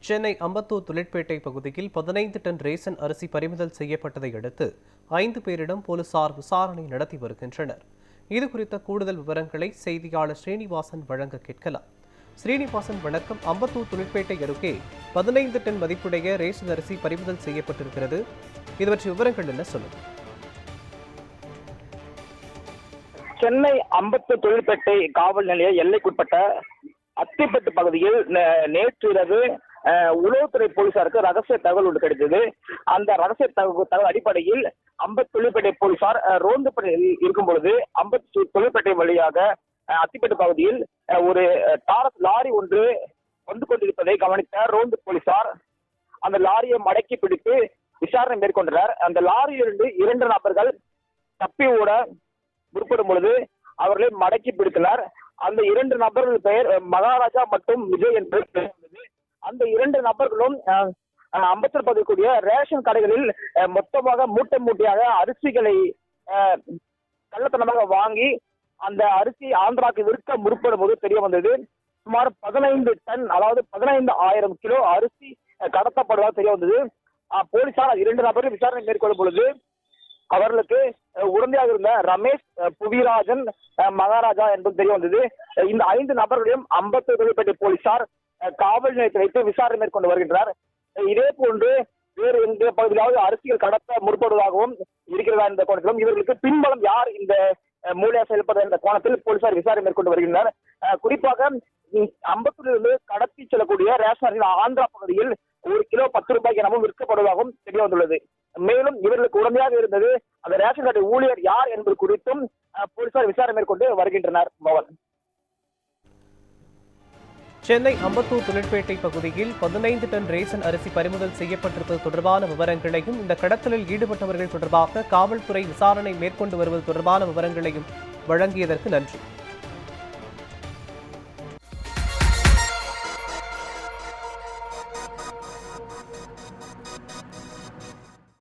சென்னை அம்பத்தூர் தொழிற்பேட்டை பகுதியில் 15 ton ration அரிசி பறிமுதல் செய்யப்பட்டதை அடுத்து 5 பேரிடம் போலீசார் விசாரணை நடத்தி வருகின்றனர். இதுகுறித்த கூடுதல் விவரங்களை செய்தியாளர் ஸ்ரீனிவாசன் வழங்க கேட்கலாம். ஸ்ரீனிவாசன், வணக்கம். அம்பத்தூர் தொழிற்பேட்டை அருகே 15 டன் மதிப்புடைய ரேஷன் அரிசி பறிமுதல் செய்யப்பட்டிருக்கிறது. இது பற்றிய விவரங்கள் என்ன சொல்லுங்க? சென்னை அம்பத்தூர் தொழிற்பேட்டை காவல் நிலைய எல்லைக்குட்பட்ட அத்திப்பட்டு பகுதியில் நேற்று இரவு உளவுத்துறை போலீசாருக்கு ரகசிய தகவல் ஒன்று கிடைத்தது. அந்த ரகசிய தகவல் அடிப்படையில் அம்பத்தூர் தொழிற்பேட்டை போலீசார் ரோந்து பணியில் இருக்கும் பொழுது அம்பத்தூர் தொழிற்பேட்டை வழியாக அத்திப்பட்டு பகுதியில் ஒரு டாரஸ் லாரி ஒன்று வந்து கொண்டிருப்பதை கவனித்த ரோந்து போலீசார் அந்த லாரியை மடக்கி பிடித்து விசாரணை மேற்கொண்டனர். அந்த லாரியிலிருந்து 2 நபர்கள் தப்பி ஓட முற்படும் பொழுது அவர்களை மடக்கி பிடித்தனர். அந்த 2 நபர்கள் பெயர் மகாராஜா மற்றும் விஜய் என்று பெயர். அந்த 2 நபர்களும் அம்பத்தூர் பகுதிக்கூடிய ரேஷன் கடைகளில் மொத்தமாக மூட்டையாக அரிசிகளை கள்ளத்தனமாக வாங்கி அந்த அரிசி ஆந்திராவுக்கு விற்க முற்படும் போது தெரிய வந்தது. சுமார் 15 டன், அதாவது 15,000 கிலோ அரிசி கடத்தப்படுவதாக தெரிய வந்தது. போலீசார் 2 நபர்கள் விசாரணை மேற்கொள்ளும் பொழுது அவர்களுக்கு உடந்தையாக இருந்த ரமேஷ், புவிராஜன், மகாராஜா என்பது தெரிய வந்தது. இந்த 5 நபர்களையும் அம்பத்தூர் தொழிற்பேட்டை போலீசார் காவல் நிலையத்தில் வைத்து விசாரணை மேற்கொண்டு வருகின்றனர். இதே போன்று வேறு எந்த பகுதியாவது அரசியல் கடத்த முற்படுவதாகவும் இருக்கிறதா என்ற கோணத்திலும் இவர்களுக்கு பின்பலம் யார் இந்த மூலையா செயல்படுற என்ற கோணத்தில் போலீசார் விசாரணை மேற்கொண்டு வருகின்றனர். குறிப்பாக அம்பத்தூரிலிருந்து கடத்தி செல்லக்கூடிய ரேஷன் அரிசி ஆந்திரா பகுதியில் 1 கிலோ 10 ரூபாய்க்கு எனவும் விற்கப்படுவதாகவும் தெரிய வந்துள்ளது. மேலும் இவர்களுக்கு உடமையாக இருந்தது அந்த ரேஷன் கடை ஊழியர் யார் என்பது குறித்தும் போலீசார் விசாரணை மேற்கொண்டு வருகின்றனர். மோகன், சென்னை அம்பத்தூர் தொழிற்பேட்டை பகுதியில் 15 டன் ரேஷன் அரிசி பறிமுதல் செய்யப்பட்டிருப்பது தொடர்பான விவரங்களையும், இந்த கடத்தலில் ஈடுபட்டவர்கள் தொடர்பாக காவல்துறை விசாரணை மேற்கொண்டு வருவது தொடர்பான விவரங்களையும் வழங்கியதற்கு நன்றி.